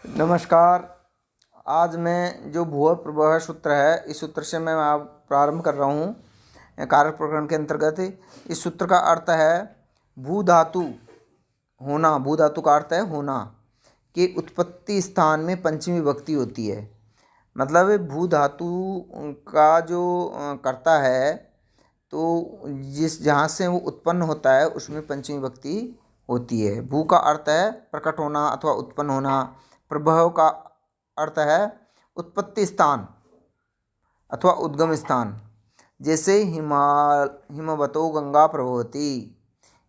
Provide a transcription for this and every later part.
नमस्कार। आज मैं जो भूय प्रभव सूत्र है, इस सूत्र से मैं आप प्रारंभ कर रहा हूँ कारक प्रकरण के अंतर्गत। इस सूत्र का अर्थ है भू धातु होना। भू धातु का अर्थ है होना के उत्पत्ति स्थान में पंचमी विभक्ति होती है। मतलब भू धातु का जो कर्ता है, तो जिस जहाँ से वो उत्पन्न होता है उसमें पंचमी विभक्ति होती है। भू का अर्थ है प्रकट होना अथवा उत्पन्न होना। प्रभव का अर्थ है उत्पत्ति स्थान अथवा उद्गम स्थान। जैसे हिमवतो गंगा प्रभवती,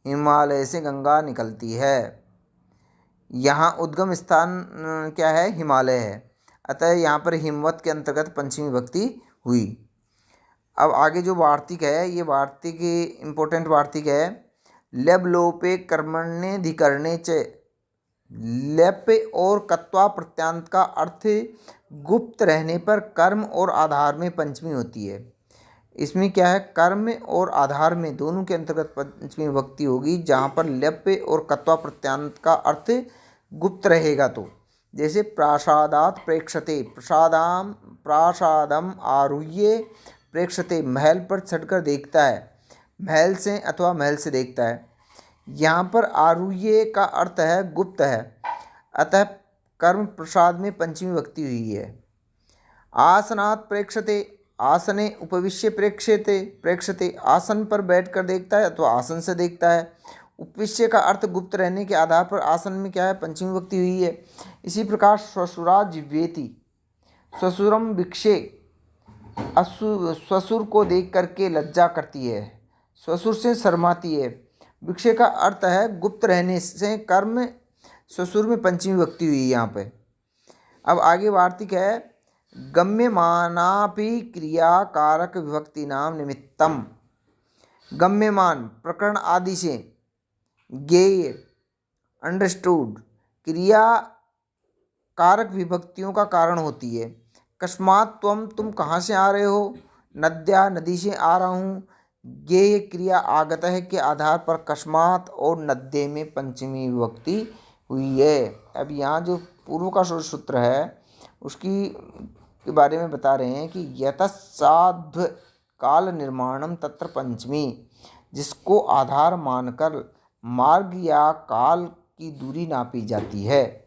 हिमालय से गंगा निकलती है। यहाँ उद्गम स्थान क्या है? हिमालय है। अतः यहाँ पर हिमवत के अंतर्गत पंचमी विभक्ति हुई। अब आगे जो वार्तिक है, ये वार्तिक इम्पोर्टेंट वार्तिक है। लेब लोपे कर्मण्यधिकरणे च। लेप और कत्वा प्रत्यांत का अर्थ गुप्त रहने पर कर्म और आधार में पंचमी होती है। इसमें क्या है? कर्म और आधार में दोनों के अंतर्गत पंचमी विभक्ति होगी, जहाँ पर लेप और कत्वा प्रत्यांत का अर्थ गुप्त रहेगा। तो जैसे प्रासादात प्रेक्षते, प्रासादम आरुह्य प्रेक्षते, महल पर चढ़कर देखता है। महल से अथवा महल से देखता है। यहाँ पर आरुह्य का अर्थ है गुप्त है, अतः कर्म प्रसाद में पंचमी विभक्ति हुई है। आसनात् प्रेक्षते, आसने उपविश्य प्रेक्षते, आसन पर बैठकर देखता है अथवा आसन से देखता है। उपविश्य का अर्थ गुप्त रहने के आधार पर आसन में क्या है? पंचमी विभक्ति हुई है। इसी प्रकार श्वशुरा जिह्वेति, श्वशुरम वीक्षे, श्वशुर को देख करके लज्जा करती है, श्वशुर से शर्माती है। विक्षे का अर्थ है गुप्त रहने से कर्म ससुर में पंचमी विभक्ति हुई यहाँ पे। अब आगे वार्तिक है गम्यमानापि क्रिया कारक विभक्ति नाम निमित्तम। गम्यमान प्रकरण आदि से, ज्ञेय अंडरस्टूड, क्रिया कारक विभक्तियों का कारण होती है। कस्मात् त्वम, तुम कहाँ से आ रहे हो? नद्या, नदी से आ रहा हूँ। ज्ञेय क्रिया आगत है के आधार पर कस्मात् और नद्य में पंचमी विभक्ति हुई है। अब यहाँ जो पूर्व का सूत्र है उसकी के बारे में बता रहे हैं कि यतसाध्व काल निर्माणम तत्र पंचमी, जिसको आधार मानकर मार्ग या काल की दूरी नापी जाती है,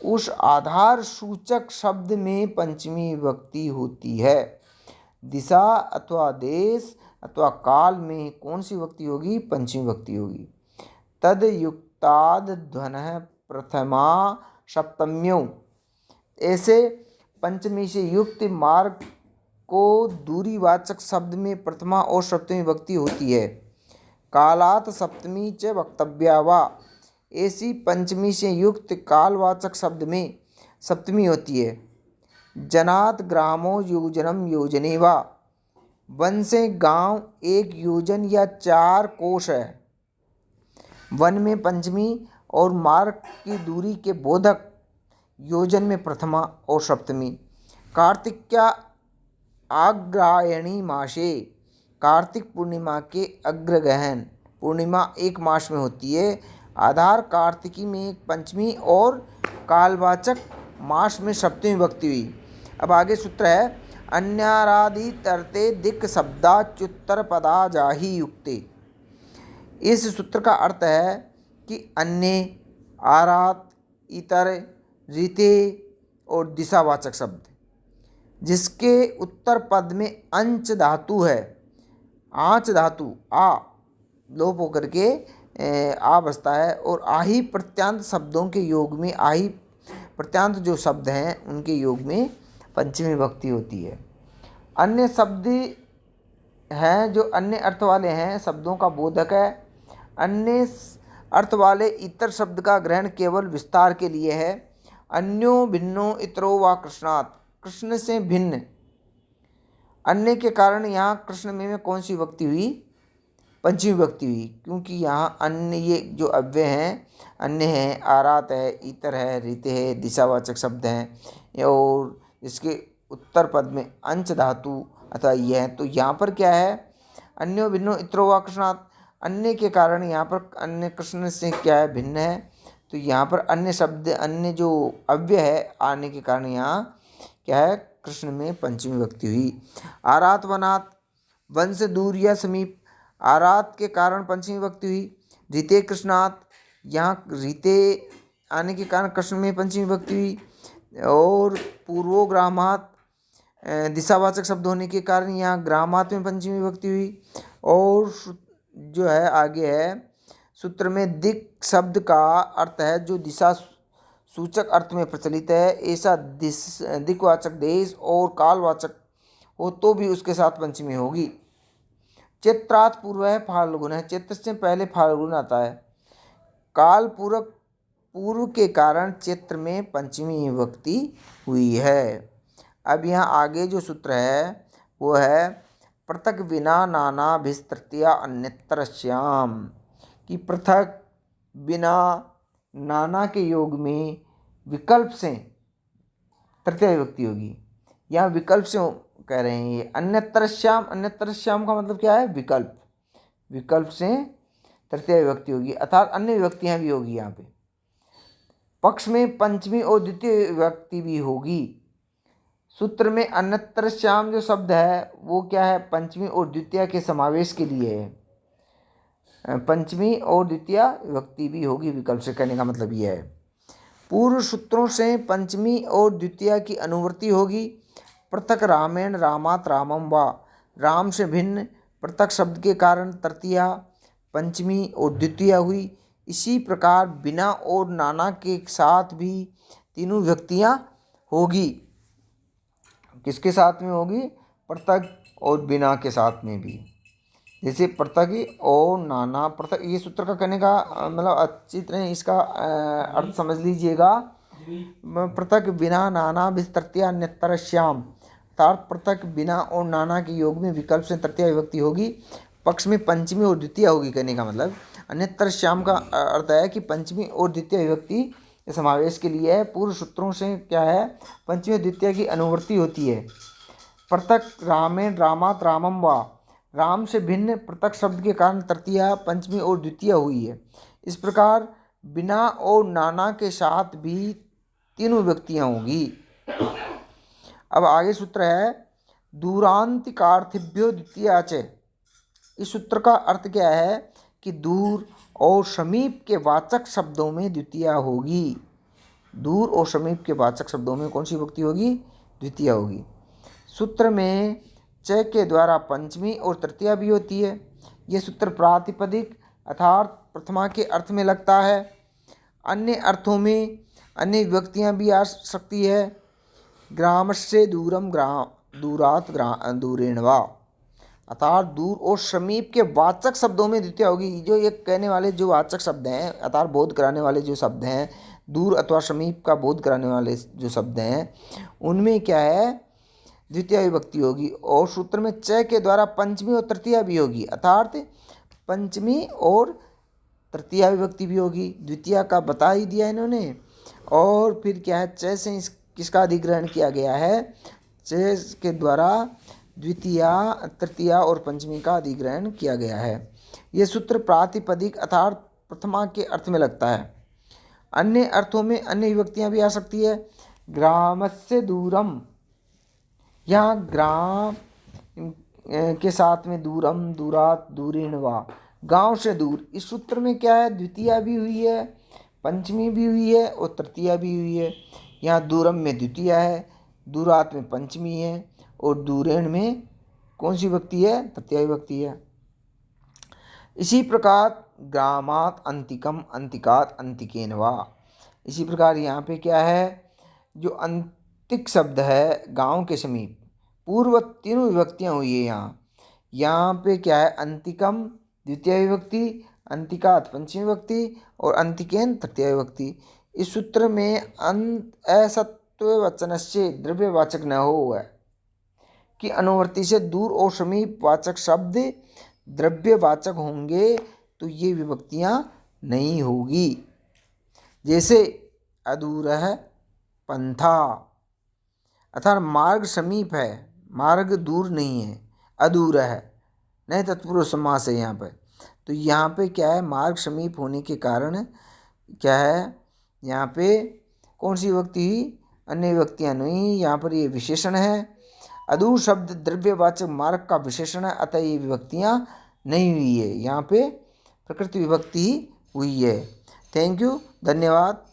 उस आधार सूचक शब्द में पंचमी विभक्ति होती है। दिशा अथवा देश अथवा काल में कौन सी विभक्ति होगी? पंचमी विभक्ति होगी। तद युक्ताद ध्वनः प्रथमा सप्तम्यों, ऐसे पंचमी से युक्त मार्ग को दूरीवाचक शब्द में प्रथमा और सप्तमी विभक्ति होती है। कालात सप्तमी च वक्तव्या वा, ऐसी पंचमी से युक्त कालवाचक शब्द में सप्तमी होती है। जनात ग्रामो योजनम योजने वा, वन से गांव एक योजन या 4 कोश है। वन में पंचमी और मार्ग की दूरी के बोधक योजन में प्रथमा और सप्तमी। कार्तिक्या अग्रायणी मासे, कार्तिक पूर्णिमा के अग्रगहन पूर्णिमा एक मास में होती है। आधार कार्तिकी में एक पंचमी और कालवाचक मास में सप्तमी विभक्ति हुई। अब आगे सूत्र है अन्यारादि तरते दिक् शब्दाच्युत्तर पदा जाहि युक्ते। इस सूत्र का अर्थ है कि अन्य, आरात, इतर, रीते और दिशावाचक शब्द जिसके उत्तर पद में अंच धातु है, आंच धातु आ लोप होकर के आ बसता है, और आही प्रत्यांत शब्दों के योग में, आही प्रत्यांत जो शब्द हैं उनके योग में पंचमी विभक्ति होती है। अन्य शब्द हैं जो अन्य अर्थ वाले हैं, शब्दों का बोधक है। अन्य अर्थ वाले इतर शब्द का ग्रहण केवल विस्तार के लिए है। अन्यो भिन्नो इतरो वा कृष्णात्, कृष्ण से भिन्न। अन्य के कारण यहाँ कृष्ण में कौन सी विभक्ति हुई? पंचमी विभक्ति हुई, क्योंकि यहाँ अन्य ये जो अव्यय हैं, अन्य हैं, आरात है, इतर है, रीते है, दिशावाचक शब्द हैं, और इसके उत्तर पद में अंच धातु अथवा यह है। तो यहाँ पर क्या है? अन्यो भिन्नो इतरो वा कृष्णात्, अन्य के कारण यहाँ पर अन्य कृष्ण से क्या है? भिन्न है। तो यहाँ पर अन्य शब्द, अन्य जो अव्यय है आने के कारण यहाँ क्या है, कृष्ण में पंचमी विभक्ति हुई। आरात वनात, वन से दूर या समीप, आरात के कारण पंचमी विभक्ति हुई। रीते कृष्णात, यहाँ रीते आने के कारण कृष्ण में पंचमी विभक्ति हुई। और पूर्वोग्रामात, दिशावाचक शब्द होने के कारण यहाँ ग्रामात में पंचमी विभक्ति हुई। और जो है आगे है सूत्र में, दिक् शब्द का अर्थ है जो दिशा सूचक अर्थ में प्रचलित है, ऐसा दिक्वाचक देश और कालवाचक हो तो भी उसके साथ पंचमी होगी। चैत्रात पूर्व है फाल्गुन है, चैत्र से पहले फाल्गुन आता है। काल पूरक पूर्व के कारण चैत्र में पंचमी विभक्ति हुई है। अब यहाँ आगे जो सूत्र है वो है पृथक विना नाना भिस्तृतीया अन्यत्र श्याम, कि पृथक बिना नाना के योग में विकल्प से तृतीया विभक्ति होगी। यहाँ विकल्प से कह रहे हैं ये। अन्यत्र श्याम, अन्यत्र श्याम का मतलब क्या है, विकल्प, विकल्प से तृतीया विभक्ति होगी, अर्थात अन्य विभक्तियाँ भी होगी यहाँ पे। पक्ष में पंचमी और द्वितीय विभक्ति भी होगी। सूत्र में अन्यत्र श्याम जो शब्द है वो क्या है, पंचमी और द्वितीय के समावेश के लिए है। पंचमी और द्वितीय विभक्ति भी होगी, विकल्प से कहने का मतलब यह है। पूर्व सूत्रों से पंचमी और द्वितीय की अनुवृत्ति होगी। पृथक रामेण रामात रामम वा, राम से भिन्न पृथक शब्द के कारण तृतीया, पंचमी और द्वितीय हुई। इसी प्रकार बिना और नाना के साथ भी तीनों विभक्तियाँ होगी। किसके साथ में होगी, पृथक और बिना के साथ में भी। जैसे पृथक और नाना, पृथक, ये सूत्र का कहने का मतलब अच्छी तरह इसका अर्थ समझ लीजिएगा। पृथक बिना नाना विस्तृतीया अन्यत्र श्याम, अर्थात पृथक बिना और नाना के योग में विकल्प से तृतीया विभक्ति होगी। पक्ष में पंचमी और द्वितीय होगी कहने का मतलब। अन्यत्र श्याम का अर्थ है कि पंचमी और द्वितीय विभक्ति समावेश के लिए है। पूर्व सूत्रों से क्या है, पंचमी और द्वितीय की अनुवृत्ति होती है। पृथक रामेण रामात रामम वा, राम से भिन्न पृथक शब्द के कारण तृतीया, पंचमी और द्वितीय हुई है। इस प्रकार बिना और नाना के साथ भी तीनों विभक्तियाँ होगी। अब आगे सूत्र है दूरांतिकार्थिभ्यो द्वितीया च। इस सूत्र का अर्थ क्या है कि दूर और समीप के वाचक शब्दों में द्वितीया होगी। दूर और समीप के वाचक शब्दों में कौन सी विभक्ति होगी, द्वितीया होगी। सूत्र में च के द्वारा पंचमी और तृतीया भी होती है। यह सूत्र प्रातिपदिक अर्थात प्रथमा के अर्थ में लगता है। अन्य अर्थों में अन्य विभक्तियाँ भी आ सकती है। ग्रामस्य दूरम दूरात दूरेण वा, अर्थात दूर और समीप के वाचक शब्दों में द्वितीय होगी। जो ये कहने वाले जो वाचक शब्द हैं, अर्थात बोध कराने वाले जो शब्द हैं, दूर अथवा समीप का बोध कराने वाले जो शब्द हैं, उनमें क्या है, द्वितीय विभक्ति होगी। और सूत्र में च के द्वारा पंचमी और तृतीया भी होगी, अर्थात पंचमी और तृतीया विभक्ति भी होगी। द्वितीय का बता ही दिया इन्होंने। और फिर क्या है, च से किसका अधिग्रहण किया गया है, च के द्वारा द्वितीया, तृतीया और पंचमी का अधिग्रहण किया गया है। यह सूत्र प्रातिपदिक अर्थात प्रथमा के अर्थ में लगता है। अन्य अर्थों में अन्य विभक्तियाँ भी आ सकती है। ग्रामस्य दूरम, यहाँ ग्राम के साथ में दूरम, दूरात, दूरेण वा, गांव से दूर। इस सूत्र में क्या है, द्वितीया भी हुई है, पंचमी भी हुई है और तृतीया भी हुई है। यहाँ दूरम में द्वितीया है, दूरात में पंचमी है और दूरेण में कौन सी विभक्ति है, तृतीया विभक्ति है। इसी प्रकार ग्रामात अंतिकम, अंतिकात, अंतिकेन वा। इसी प्रकार यहाँ पे क्या है, जो अंतिक शब्द है गांव के समीप, पूर्व तीनों विभक्तियाँ हुई है यहाँ पे क्या है, अंतिकम द्वितीय विभक्ति, अंतिकात पंचमी विभक्ति और अंतिकेन तृतीय विभक्ति। इस सूत्र में असत्ववचनस्य द्रव्यवाचक न हो है कि अनुवृत्ति से दूर और समीप वाचक शब्द द्रव्यवाचक होंगे तो ये विभक्तियाँ नहीं होगी। जैसे अदूरः पंथा, अर्थात मार्ग समीप है, मार्ग दूर नहीं है। अदूरः नहीं तत्पुरुष समास है यहाँ पर। तो यहाँ पे क्या है, मार्ग समीप होने के कारण क्या है यहाँ पे, कौन सी विभक्ति हुई, अन्य विभक्तियाँ नहीं, यहाँ पर ये विशेषण है। अदूर शब्द द्रव्यवाचक मार्ग का विशेषण है, अतः ये विभक्तियाँ नहीं हुई है, यहाँ पे प्रकृति विभक्ति ही हुई है। थैंक यू, धन्यवाद।